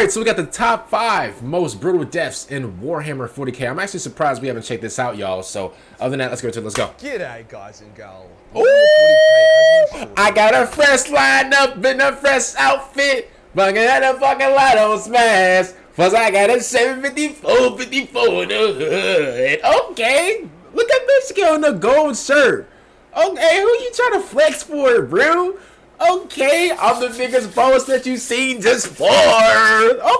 Alright, so we got the top 5 most brutal deaths in Warhammer 40k. I'm actually surprised we haven't checked this out, y'all. So, other than that, let's go to it. Let's go. G'day, guys and girls. Ooh, I got a fresh lineup in a fresh outfit. Bugging at a fucking light on smash. Plus, I got a 754, 54 in the hood. Okay, look at Majorkill in the gold shirt. Okay, who you trying to flex for, bro? Okay, I'm the biggest boss that you seen just for.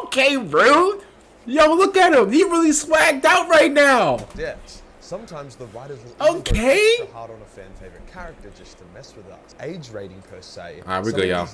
Okay, bro. Yo, look at him. He really swagged out right now. Deaths. Sometimes the writers will go extra hard on a fan favorite character just to mess with us. Age rating per se. Alright, we're good, y'all.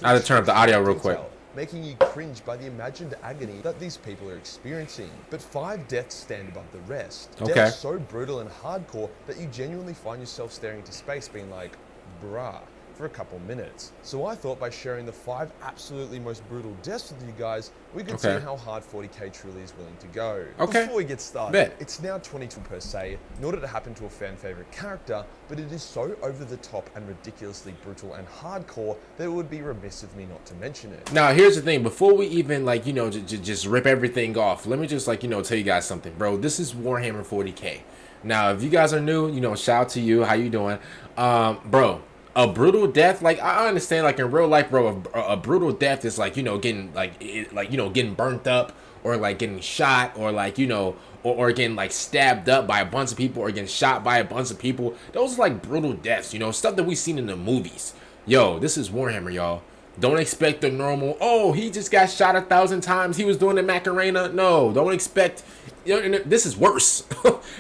I had to turn up the audio real quick. Making you cringe by the imagined agony that these people are experiencing. But 5 deaths stand above the rest. Okay. Deaths so brutal and hardcore that you genuinely find yourself staring into space being like, bruh, for a couple minutes. So I thought by sharing the 5 absolutely most brutal deaths with you guys, we could see how hard 40k truly is willing to go. Before we get started, it's now 22 per se, nor did it happen to a fan favorite character, but it is so over the top and ridiculously brutal and hardcore that it would be remiss of me not to mention it. Now here's the thing, before we even like, you know, just rip everything off, let me just like, you know, tell you guys something, bro. This is Warhammer 40k. Now, if you guys are new, you know, shout out to you. How you doing? Bro, a brutal death, like I understand, like in real life, bro, a brutal death is like, you know, getting like you know, getting burnt up, or like getting shot, or like, you know, or getting like stabbed up by a bunch of people, or getting shot by a bunch of people. Those are like brutal deaths, you know, stuff that we've seen in the movies. Yo, this is Warhammer, y'all. Don't expect the normal, oh, he just got shot 1,000 times, he was doing the Macarena. No, don't expect, you know, this is worse.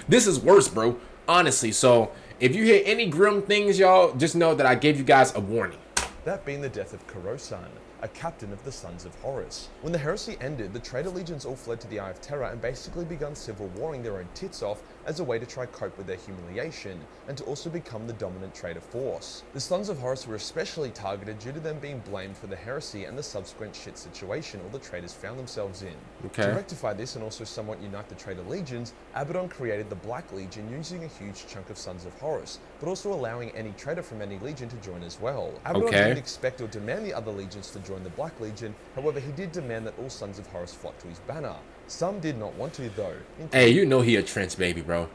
This is worse, bro, honestly. So if you hear any grim things, y'all, just know that I gave you guys a warning. That being the death of Khorne, a captain of the Sons of Horus. When the heresy ended, the traitor legions all fled to the Eye of Terror and basically begun civil warring their own tits off as a way to try cope with their humiliation, and to also become the dominant traitor force. The Sons of Horus were especially targeted due to them being blamed for the heresy and the subsequent shit situation all the traitors found themselves in. To rectify this and also somewhat unite the traitor legions, Abaddon created the Black Legion using a huge chunk of Sons of Horus, but also allowing any traitor from any legion to join as well. Abaddon didn't expect or demand the other legions to join the Black Legion, however he did demand that all Sons of Horus flock to his banner. Some did not want to though. Hey, you know he a trench baby, bro.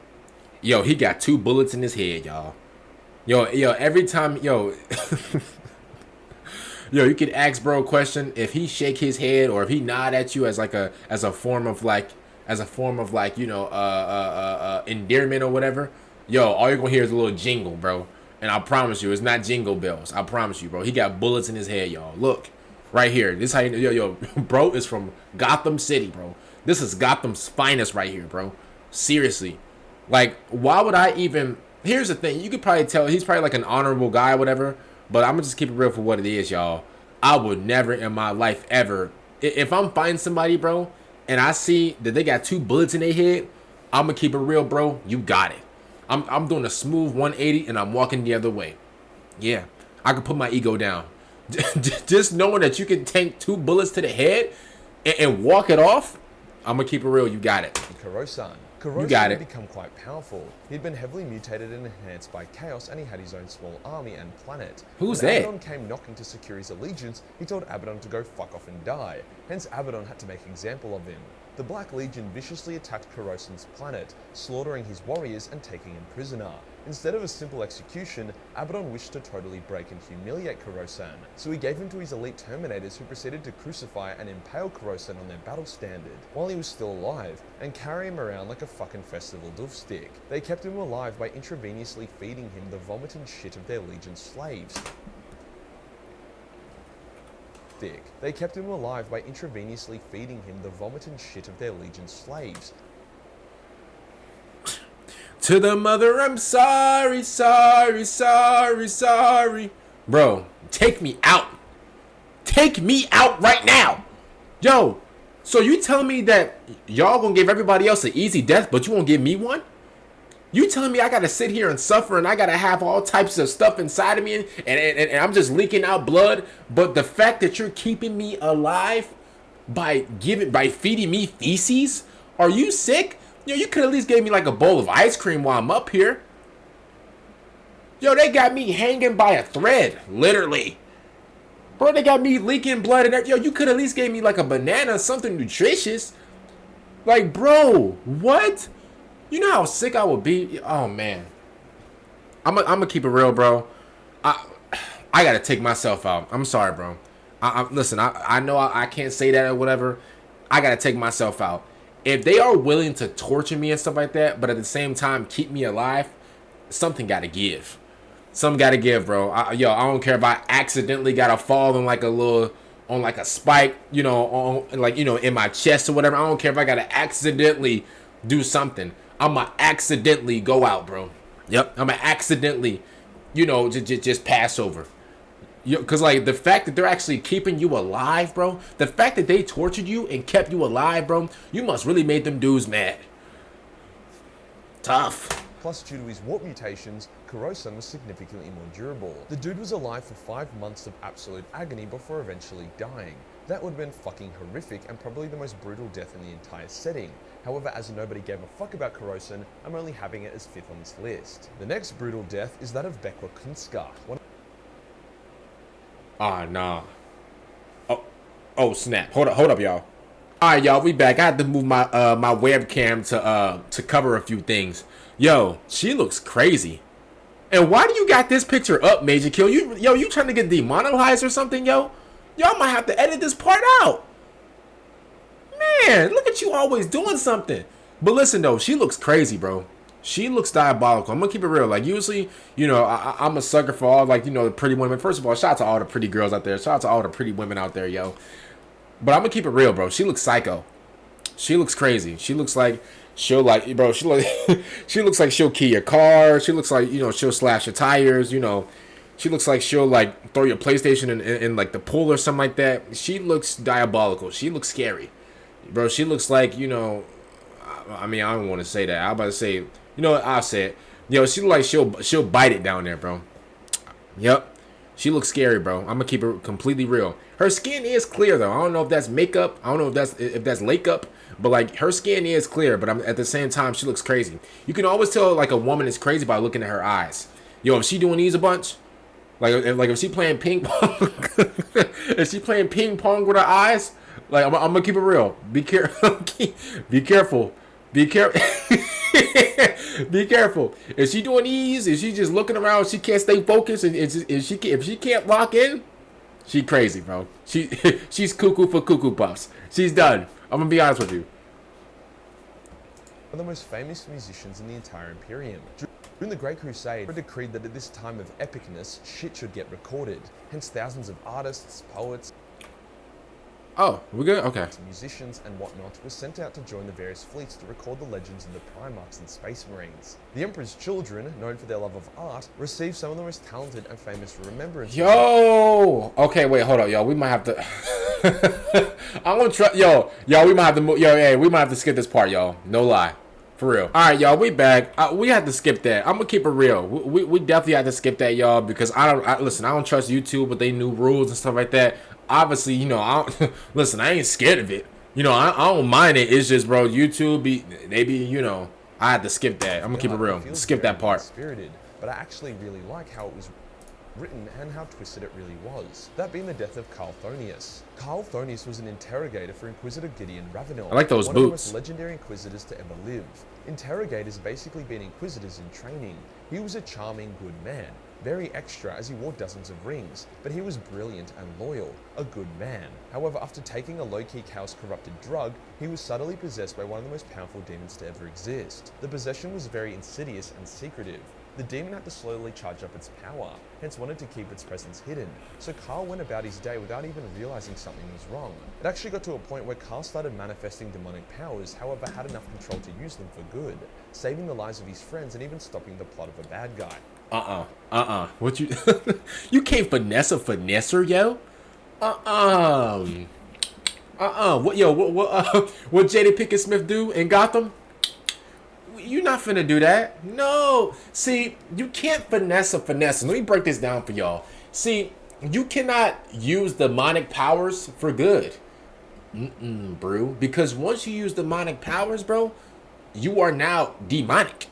Yo, he got 2 bullets in his head, y'all. Yo, every time, yo, you could ask bro a question. If he shake his head or if he nod at you as a form of like, you know, endearment or whatever, yo, all you're gonna hear is a little jingle, bro. And I promise you, it's not jingle bells. I promise you, bro. He got bullets in his head, y'all. Look, right here. This how you, yo, bro is from Gotham City, bro. This is Gotham's finest right here, bro. Seriously. Like, why would I even... Here's the thing. You could probably tell he's probably like an honorable guy or whatever. But I'm going to just keep it real for what it is, y'all. I would never in my life ever... If I'm fighting somebody, bro, and I see that they got 2 bullets in their head, I'm going to keep it real, bro. You got it. I'm doing a smooth 180 and I'm walking the other way. Yeah. I can put my ego down. Just knowing that you can tank 2 bullets to the head and walk it off, I'm gonna keep it real. You got it. Khorne had become quite powerful. He'd been heavily mutated and enhanced by chaos, and he had his own small army and planet. Who's when that? Abaddon came knocking to secure his allegiance, he told Abaddon to go fuck off and die. Hence, Abaddon had to make an example of him. The Black Legion viciously attacked Khorne's planet, slaughtering his warriors and taking him prisoner. Instead of a simple execution, Abaddon wished to totally break and humiliate Khorne, so he gave him to his elite Terminators, who proceeded to crucify and impale Khorne on their battle standard while he was still alive, and carry him around like a fucking festival doof stick. They kept him alive by intravenously feeding him the vomit and shit of their legion slaves. They kept him alive by intravenously feeding him the vomit and shit of their legion slaves. To the mother, I'm sorry, sorry, sorry, sorry. Bro, take me out. Take me out right now. Yo, so you telling me that y'all gonna give everybody else an easy death, but you won't give me one? You telling me I gotta sit here and suffer and I gotta have all types of stuff inside of me and I'm just leaking out blood, but the fact that you're keeping me alive by feeding me feces? Are you sick? Yo, you could at least give me like a bowl of ice cream while I'm up here. Yo, they got me hanging by a thread, literally. Bro, they got me leaking blood and everything. Yo, you could at least gave me like a banana, something nutritious. Like, bro, what? You know how sick I would be? Oh, man. I'm gonna keep it real, bro. I gotta take myself out. I'm sorry, bro. Listen, I know I can't say that or whatever. I gotta take myself out. If they are willing to torture me and stuff like that, but at the same time keep me alive, something gotta give. Something gotta give, bro. I don't care if I accidentally gotta fall on like a spike, you know, on like, you know, in my chest or whatever. I don't care if I gotta accidentally do something. I'ma accidentally go out, bro. Yep, I'ma accidentally, you know, just pass over. Because, like, the fact that they're actually keeping you alive, bro, the fact that they tortured you and kept you alive, bro, you must really made them dudes mad. Tough. Plus, due to his warp mutations, Khorne was significantly more durable. The dude was alive for 5 months of absolute agony before eventually dying. That would have been fucking horrific and probably the most brutal death in the entire setting. However, as nobody gave a fuck about Khorne, I'm only having it as 5th on this list. The next brutal death is that of Becca Kinskar. Ah, nah. Oh, snap. Hold up, y'all. All right, y'all, we back. I had to move my my webcam to cover a few things. Yo, she looks crazy. And why do you got this picture up, Majorkill? You trying to get demonetized or something, yo? Y'all might have to edit this part out. Man, look at you always doing something. But listen, though, she looks crazy, bro. She looks diabolical. I'm gonna keep it real. Like, usually, you know, I'm a sucker for all, like, you know, the pretty women. First of all, shout out to all the pretty girls out there. Shout out to all the pretty women out there, yo. But I'm gonna keep it real, bro. She looks psycho. She looks crazy. She looks like she'll, like, bro, she looks like she'll key your car. She looks like, you know, she'll slash your tires, you know. She looks like she'll, like, throw your PlayStation in like, the pool or something like that. She looks diabolical. She looks scary. Bro, she looks like, you know, I mean, I don't want to say that. I'm about to say, you know what, I'll say it. Yo, she look like she'll bite it down there, bro. Yep. She looks scary, bro. I'm gonna keep it completely real. Her skin is clear though. I don't know if that's makeup. I don't know if that's lake up, but like her skin is clear, but at the same time she looks crazy. You can always tell like a woman is crazy by looking at her eyes. Yo, if she doing these a bunch, if she playing ping pong, if she playing ping pong with her eyes, like I'm gonna keep it real. Be careful. Be careful. Be careful. Be careful. If she doing these, if she just looking around, she can't stay focused, and if she can't lock in, she crazy, bro. She's cuckoo for cuckoo puffs. She's done. I'm gonna be honest with you. One of the most famous musicians in the entire Imperium. During the Great Crusade, it decreed that at this time of epicness, shit should get recorded. Hence, thousands of artists, poets, oh, we good? Okay. musicians and whatnot were sent out to join the various fleets to record the legends of the Primarchs and Space Marines. The Emperor's children, known for their love of art, received some of the most talented and famous remembrances. Yo! Okay, wait, hold up, y'all. We might have to... I'm gonna try... Yo, we might have to... Hey, we might have to skip this part, y'all. No lie. For real. Alright, y'all, we back. We have to skip that. I'm gonna keep it real. We definitely have to skip that, y'all, because listen, I don't trust YouTube with their new rules and stuff like that. Obviously, you know, listen, I ain't scared of it. You know, I don't mind it. It's just, bro, YouTube you know, I had to skip that. I'm gonna keep it real. Skip that part. Spirited, but I actually really like how it was written and how twisted it really was. That being the death of Carl Thonius. Carl Thonius was an interrogator for Inquisitor Gideon Ravenel. I like those one boots. One of the most legendary Inquisitors to ever live. Interrogators basically been Inquisitors in training. He was a charming, good man. Very extra as he wore dozens of rings, but he was brilliant and loyal, a good man. However, after taking a low-key chaos-corrupted drug, he was subtly possessed by one of the most powerful demons to ever exist. The possession was very insidious and secretive. The demon had to slowly charge up its power, hence wanted to keep its presence hidden. So Carl went about his day without even realizing something was wrong. It actually got to a point where Carl started manifesting demonic powers, however had enough control to use them for good, saving the lives of his friends and even stopping the plot of a bad guy. What you... You can't finesse a finesser, yo? What J.D. Pickett Smith do in Gotham? You're not finna do that. No. See, you can't finesse a finesse. Let me break this down for y'all. See, you cannot use demonic powers for good. Bro. Because once you use demonic powers, bro, you are now demonic.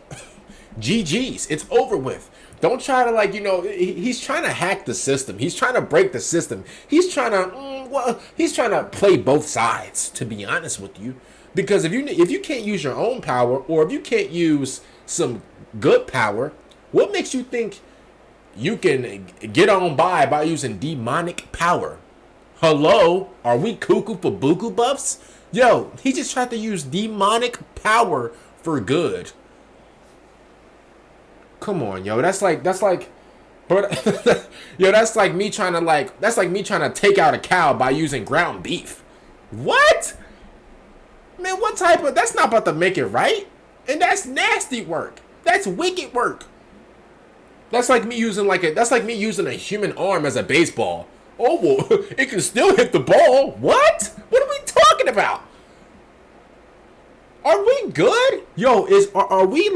GG's. It's over with. Don't try to like, he's trying to hack the system. He's trying to break the system. He's trying to, he's trying to play both sides, to be honest with you. Because if you can't use your own power, or if you can't use some good power, what makes you think you can get on by using demonic power? Hello? Are we cuckoo for buku buffs? Yo, he just tried to use demonic power for good. Come on, yo. That's like, but yo, that's like me trying to take out a cow by using ground beef. What? Man, what type of, that's not about to make it right. And that's nasty work. That's wicked work. That's like me using a human arm as a baseball. Oh, well, it can still hit the ball. What? What are we talking about? Are we good? Yo, are we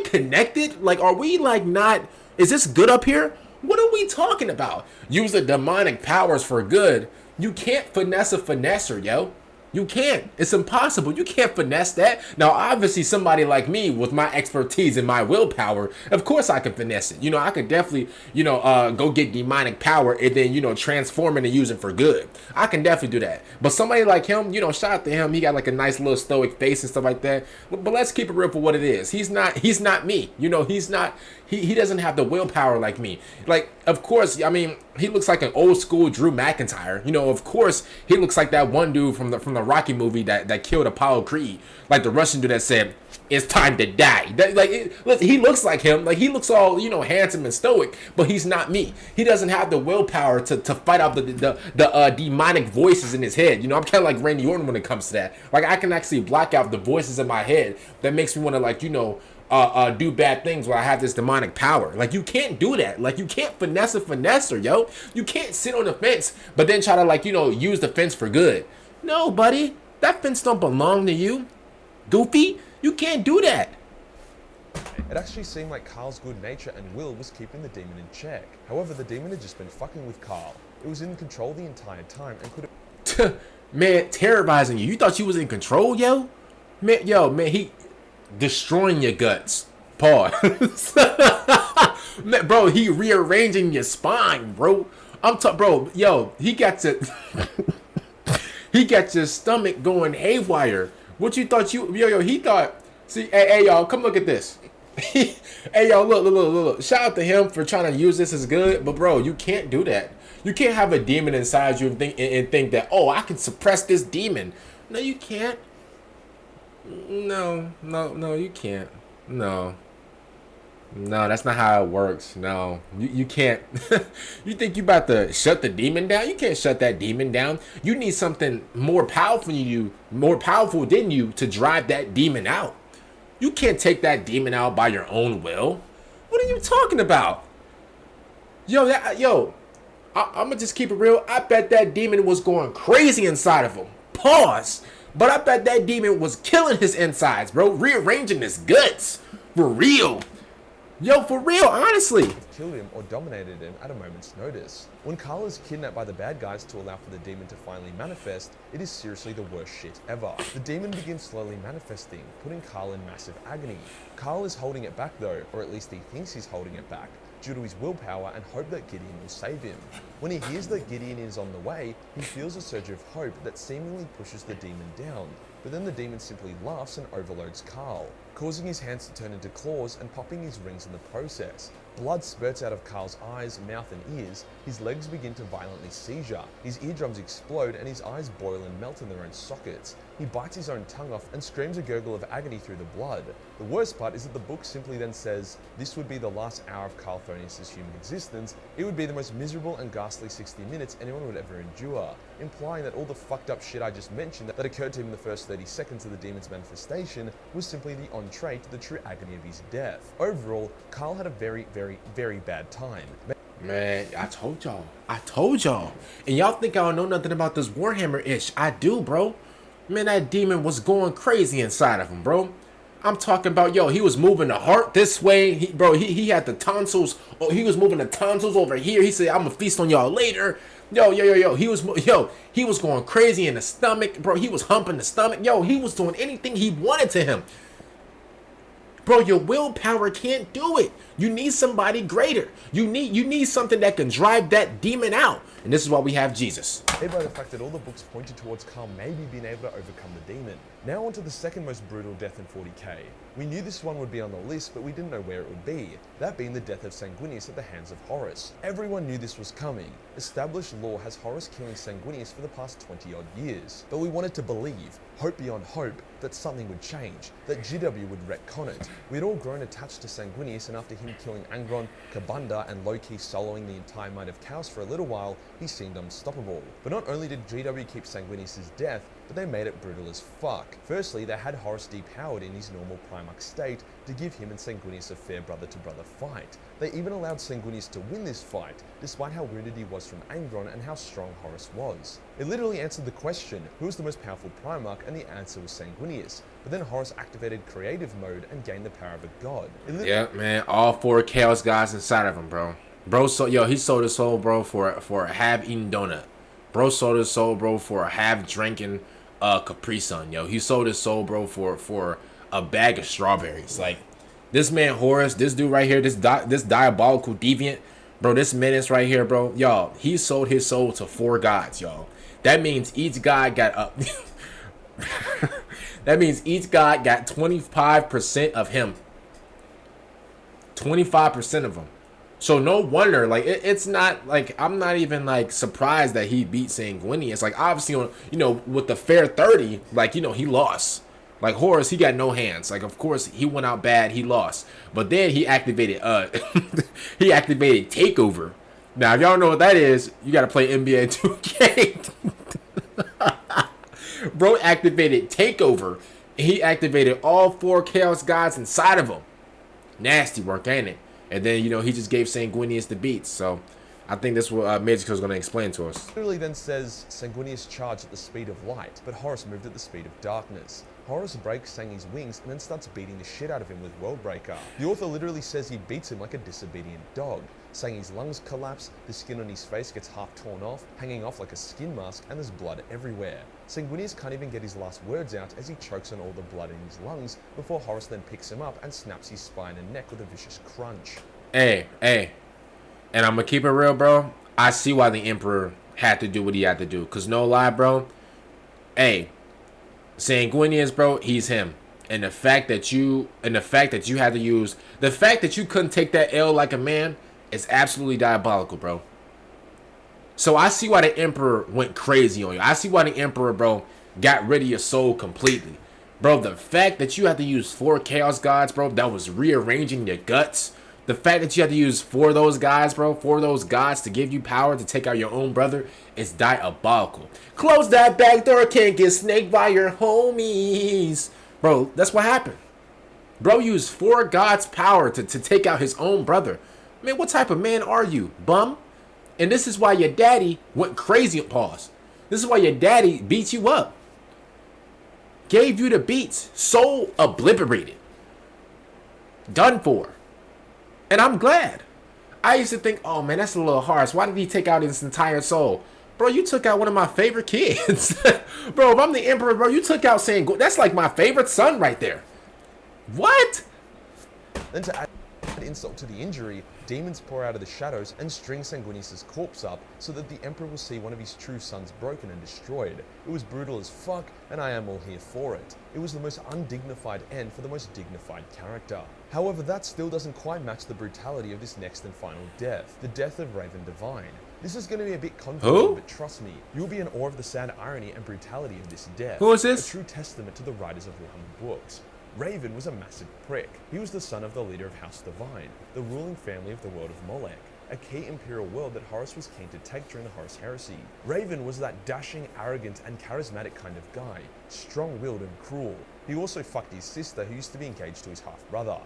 connected? Like, are we like not, is this good up here? What are we talking about? Use the demonic powers for good. You can't finesse a finesser, yo. You can't. It's impossible. You can't finesse that. Now, obviously, somebody like me with my expertise and my willpower, of course I can finesse it. I could definitely, go get demonic power and then, transform it and use it for good. I can definitely do that. But somebody like him, shout out to him. He got like a nice little stoic face and stuff like that. But let's keep it real for what it is. He's not me. He's not, he doesn't have the willpower like me. Like, of course, I mean, he looks like an old school Drew McIntyre. Of course, he looks like that one dude from the Rocky movie that killed Apollo Creed. Like the Russian dude that said, "It's time to die." He looks like him. Like, he looks all, handsome and stoic, but he's not me. He doesn't have the willpower to fight out the demonic voices in his head. I'm kind of like Randy Orton when it comes to that. Like, I can actually block out the voices in my head that makes me want to, like, do bad things where I have this demonic power. Like, you can't do that. Like, you can't finesse a finesser, yo. You can't sit on the fence, but then try to, like, use the fence for good. No, buddy. That fence don't belong to you. Goofy, you can't do that. It actually seemed like Carl's good nature and will was keeping the demon in check. However, the demon had just been fucking with Carl. It was in control the entire time and could have... Man, terrorizing you. You thought you was in control, yo? Man, he... destroying your guts. Pause. Man, bro, he rearranging your spine, bro. Bro, yo, he got he got your stomach going haywire. What you thought he thought, see, hey, y'all, come look at this. Hey, y'all, look. Shout out to him for trying to use this as good, but bro, you can't do that. You can't have a demon inside you and think that, oh, I can suppress this demon. No, you can't. No, you can't. No, that's not how it works. No, you can't. You think you about to shut the demon down? You can't shut that demon down. You need something more powerful than you to drive that demon out. You can't take that demon out by your own will. What are you talking about? Yo, I'm gonna just keep it real. I bet that demon was going crazy inside of him. Pause. But I bet that demon was killing his insides, bro. Rearranging his guts. For real. Yo, for real, honestly. Killed him or dominated him at a moment's notice. When Carl is kidnapped by the bad guys to allow for the demon to finally manifest, it is seriously the worst shit ever. The demon begins slowly manifesting, putting Carl in massive agony. Carl is holding it back though, or at least he thinks he's holding it back, due to his willpower and hope that Gideon will save him. When he hears that Gideon is on the way, he feels a surge of hope that seemingly pushes the demon down. But then the demon simply laughs and overloads Carl, causing his hands to turn into claws and popping his rings in the process. Blood spurts out of Carl's eyes, mouth and ears, his legs begin to violently seizure, his eardrums explode and his eyes boil and melt in their own sockets. He bites his own tongue off and screams a gurgle of agony through the blood. The worst part is that the book simply then says, this would be the last hour of Carl Thonius' human existence. It would be the most miserable and ghastly 60 minutes anyone would ever endure, implying that all the fucked up shit I just mentioned that occurred to him in the first 30 seconds of the demon's manifestation was simply the entree to the true agony of his death. Overall, Carl had a very, very, very bad time. Man, I told y'all. And y'all think I don't know nothing about this Warhammer-ish. I do, bro. Man, that demon was going crazy inside of him, bro. I'm talking about, yo, he was moving the heart this way. He had the tonsils. Oh, he was moving the tonsils over here. He said, I'm gonna feast on y'all later. Yo. He was going crazy in the stomach, bro. He was humping the stomach. Yo, he was doing anything he wanted to him. Bro, your willpower can't do it. You need somebody greater. You need something that can drive that demon out. And this is why we have Jesus. By the fact that all the books pointed towards Carl maybe being able to overcome the demon. Now on to the second most brutal death in 40k. We knew this one would be on the list, but we didn't know where it would be. That being the death of Sanguinius at the hands of Horus. Everyone knew this was coming. Established lore has Horus killing Sanguinius for the past 20 odd years. But we wanted to believe, hope beyond hope, that something would change, that GW would retcon it. We'd all grown attached to Sanguinius, and after him killing Angron, Kabunda, and low-key soloing the entire Might of Chaos for a little while, he seemed unstoppable. But not only did GW keep Sanguinius' death, but they made it brutal as fuck. Firstly, they had Horus depowered in his normal Primarch state to give him and Sanguinius a fair brother-to-brother fight. They even allowed Sanguinius to win this fight, despite how wounded he was from Angron and how strong Horus was. It literally answered the question, who was the most powerful Primarch, and the answer was Sanguinius. But then Horus activated creative mode and gained the power of a god. Yeah, man, all 4 Chaos gods inside of him, bro. Bro, he sold his soul, bro, for a half-eaten donut. Bro sold his soul, bro, for a half-drinking Capri Sun, yo. He sold his soul, bro, for a bag of strawberries. Like, this man Horus, this dude right here, this diabolical deviant, bro, this menace right here, bro, y'all, he sold his soul to 4 gods, y'all. That means each god got up. That means each god got 25% of him. 25% of him. So no wonder, like, it's not, like, I'm not even, like, surprised that he beat Sanguinius. Like, obviously, you know, with the fair 30, like, you know, he lost. Like, Horus, he got no hands. Like, of course, he went out bad, he lost. But then he activated, he activated Takeover. Now, if y'all know what that is, you gotta play NBA 2K. Bro activated Takeover. He activated all 4 Chaos Gods inside of him. Nasty work, ain't it? And then, you know, he just gave Sanguinius the beats. So, I think that's what Majorkill is going to explain to us. Literally then says Sanguinius charged at the speed of light, but Horus moved at the speed of darkness. Horus breaks Sangi's wings and then starts beating the shit out of him with Worldbreaker. The author literally says he beats him like a disobedient dog. Sangi's lungs collapse, the skin on his face gets half torn off, hanging off like a skin mask, and there's blood everywhere. Sanguinius can't even get his last words out as he chokes on all the blood in his lungs before Horus then picks him up and snaps his spine and neck with a vicious crunch. Hey, and I'm gonna keep it real, bro. I see why the Emperor had to do what he had to do. Cause no lie, bro. Hey, Sanguinius, bro, he's him. And the fact that you had to use, the fact that you couldn't take that L like a man is absolutely diabolical, bro. So I see why the Emperor went crazy on you. I see why the Emperor, bro, got rid of your soul completely. Bro, the fact that you had to use 4 Chaos Gods, bro, that was rearranging your guts. The fact that you had to use 4 of those guys, bro, 4 of those gods to give you power to take out your own brother is diabolical. Close that back door, can't get snaked by your homies. Bro, that's what happened. Bro used 4 gods' power to take out his own brother. Man, what type of man are you, bum? And this is why your daddy went crazy. Pause. This is why your daddy beat you up. Gave you the beats. Soul obliterated. Done for. And I'm glad. I used to think, oh man, that's a little harsh. Why did he take out his entire soul? Bro, you took out one of my favorite kids. Bro, if I'm the Emperor, bro, you took out Sanguinius. That's like my favorite son right there. What? Then to add insult to the injury, demons pour out of the shadows and string Sanguinius' corpse up so that the Emperor will see one of his true sons broken and destroyed. It was brutal as fuck, and I am all here for it. It was the most undignified end for the most dignified character. However, that still doesn't quite match the brutality of this next and final death, the death of Raven Divine. This is going to be a bit convoluted, but trust me, you'll be in awe of the sad irony and brutality of this death. Who is this? A true testament to the writers of Warhammer books. Raven was a massive prick. He was the son of the leader of House Divine, the ruling family of the world of Molech, a key Imperial world that Horus was keen to take during the Horus Heresy. Raven was that dashing, arrogant, and charismatic kind of guy, strong-willed and cruel. He also fucked his sister, who used to be engaged to his half-brother.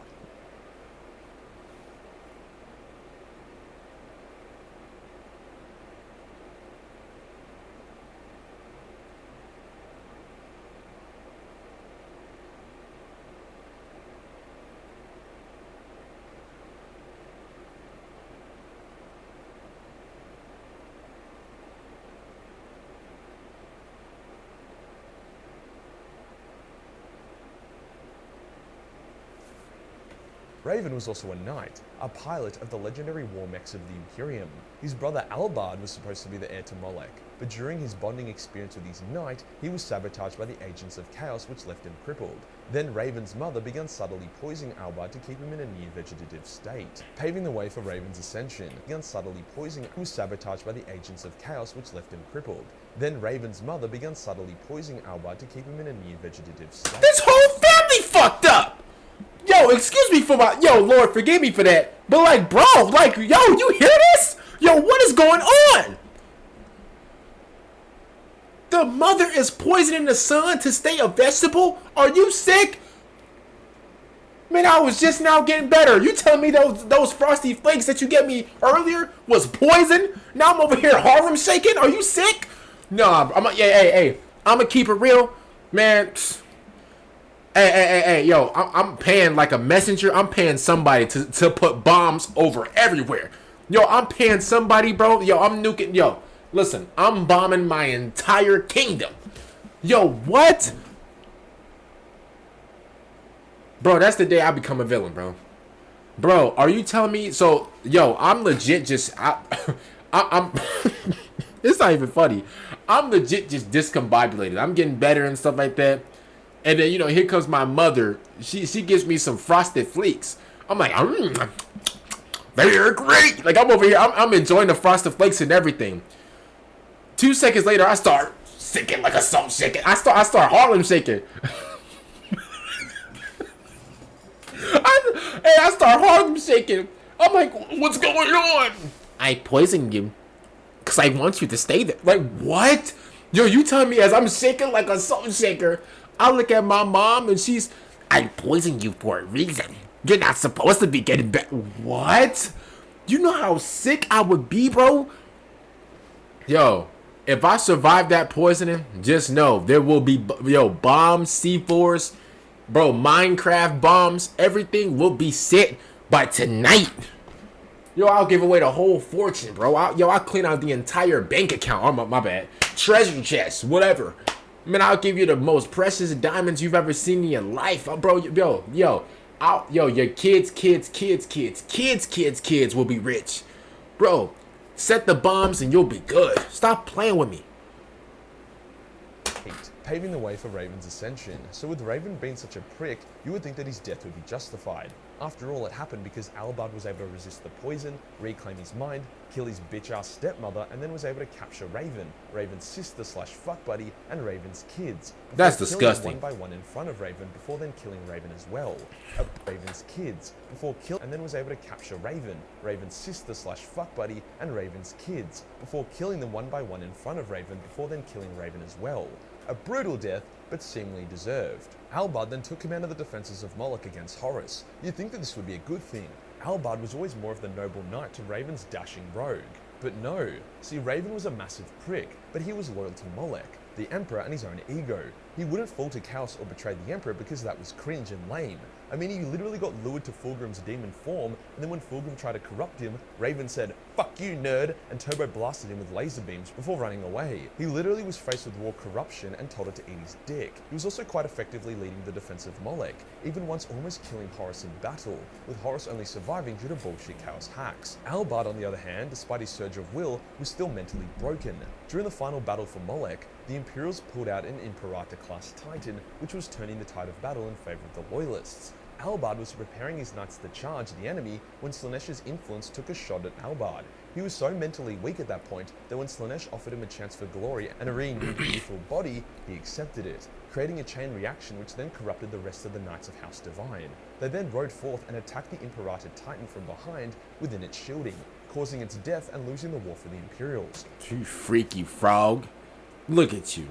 Raven was also a knight, a pilot of the legendary war mechs of the Imperium. His brother Albard was supposed to be the heir to Molech, but during his bonding experience with his knight, he was sabotaged by the agents of chaos which left him crippled. Then Raven's mother began subtly poisoning Albard to keep him in a near vegetative state. Paving the way for Raven's ascension, began subtly poisoning who was sabotaged by the agents of chaos which left him crippled. Then Raven's mother began subtly poisoning Albard to keep him in a near vegetative state. This whole family fucked up! Yo, excuse me for my... Yo, Lord, forgive me for that. But, like, bro, like, yo, you hear this? Yo, what is going on? The mother is poisoning the son to stay a vegetable? Are you sick? Man, I was just now getting better. You telling me those frosty flakes that you gave me earlier was poison? Now I'm over here Harlem shaking? Are you sick? No, hey, I'm gonna keep it real. Man, Hey, yo, I'm paying like a messenger. I'm paying somebody to put bombs over everywhere. Yo, I'm paying somebody, bro. Yo, I'm nuking. Yo, listen, I'm bombing my entire kingdom. Yo, what? Bro, that's the day I become a villain, bro. Bro, are you telling me? So, yo, I'm legit just... I'm... It's not even funny. I'm legit just discombobulated. I'm getting better and stuff like that. And then, you know, here comes my mother. She gives me some frosted flakes. I'm like, they're great. Like, I'm over here. I'm enjoying the frosted flakes and everything. 2 seconds later, I start shaking like a salt shaking. I start Harlem shaking. I start Harlem shaking. I'm like, what's going on? I poisoned you because I want you to stay there. Like, what? Yo, you telling me as I'm shaking like a salt shaker, I look at my mom and I poisoned you for a reason. You're not supposed to be getting better. What? You know how sick I would be, bro? Yo, if I survive that poisoning, just know there will be, bombs, C4s, bro, Minecraft bombs, everything will be set by tonight. Yo, I'll give away the whole fortune, bro. I'll clean out the entire bank account. Oh, my bad. Treasure chest, whatever. Man, I'll give you the most precious diamonds you've ever seen in your life, bro. Your kids will be rich, bro. Set the bombs and you'll be good. Stop playing with me. Paving the way for Raven's ascension. So with Raven being such a prick, you would think that his death would be justified. After all, it happened because Albard was able to resist the poison, reclaim his mind, kill his bitch-ass stepmother, and then was able to capture Raven, Raven's sister / fuck buddy, and Raven's kids. That's disgusting. One by one in front of Raven before then killing Raven as well. Raven's kids, and then was able to capture Raven, Raven's sister / fuck buddy, and Raven's kids, before killing them one by one in front of Raven before then killing Raven as well. A brutal death, but seemingly deserved. Albard then took command of the defenses of Moloch against Horus. You'd think that this would be a good thing. Albard was always more of the noble knight to Raven's dashing rogue. But no. See, Raven was a massive prick, but he was loyal to Moloch, the Emperor, and his own ego. He wouldn't fall to chaos or betray the Emperor because that was cringe and lame. I mean, he literally got lured to Fulgrim's demon form, and then when Fulgrim tried to corrupt him, Raven said, "Fuck you, nerd," and turbo blasted him with laser beams before running away. He literally was faced with war corruption and told it to eat his dick. He was also quite effectively leading the defense of Moloch, even once almost killing Horus in battle, with Horus only surviving due to bullshit chaos hacks. Albard, on the other hand, despite his surge of will, was still mentally broken. During the final battle for Moloch, the Imperials pulled out an Imperator-class Titan, which was turning the tide of battle in favor of the Loyalists. Albard was preparing his knights to charge the enemy when Slaanesh's influence took a shot at Albard. He was so mentally weak at that point that when Slaanesh offered him a chance for glory and a renewed youthful body, he accepted it, creating a chain reaction which then corrupted the rest of the Knights of House Divine. They then rode forth and attacked the Imperator Titan from behind within its shielding, causing its death and losing the war for the Imperials. You freaky frog. Look at you.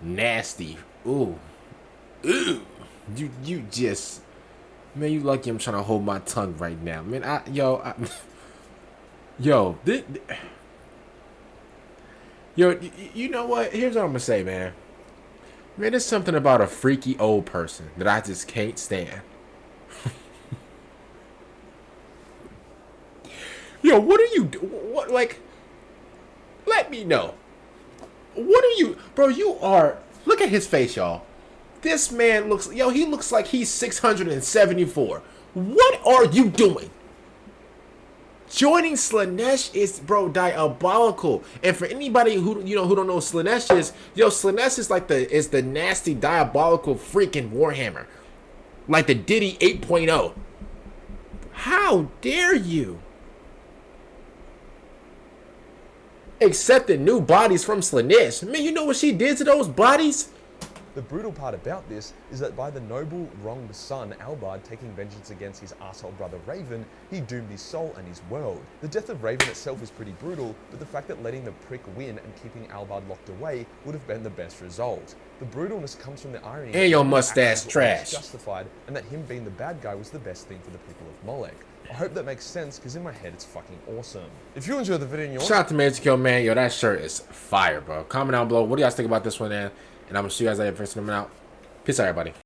Nasty. Ooh. Ooh. You just... Man, you lucky I'm trying to hold my tongue right now. Man, yo, you know what? Here's what I'm gonna say, man. Man, there's something about a freaky old person that I just can't stand. Yo, what are you... What, like... Let me know. What are you... Bro, you are... Look at his face, y'all. This man looks... Yo, he looks like he's 674. What are you doing? Joining Slaanesh is, bro, diabolical. And for anybody who who don't know what Slaanesh is, Slaanesh is like the nasty, diabolical freaking Warhammer, like the Diddy 8.0. How dare you? Accepting new bodies from Slaanesh. Man, you know what she did to those bodies? The brutal part about this is that by the noble, wronged son, Albard, taking vengeance against his arsehole brother Raven, he doomed his soul and his world. The death of Raven itself is pretty brutal, but the fact that letting the prick win and keeping Albard locked away would have been the best result. The brutalness comes from the irony and your mustache trash. Justified, and that him being the bad guy was the best thing for the people of Molech. I hope that makes sense, because in my head it's fucking awesome. If you enjoyed the video and you want... Shout out to Majorkill, man. Yo, that shirt is fire, bro. Comment down below. What do you guys think about this one, man? And I'm going to see you guys later for some out. Peace out, everybody.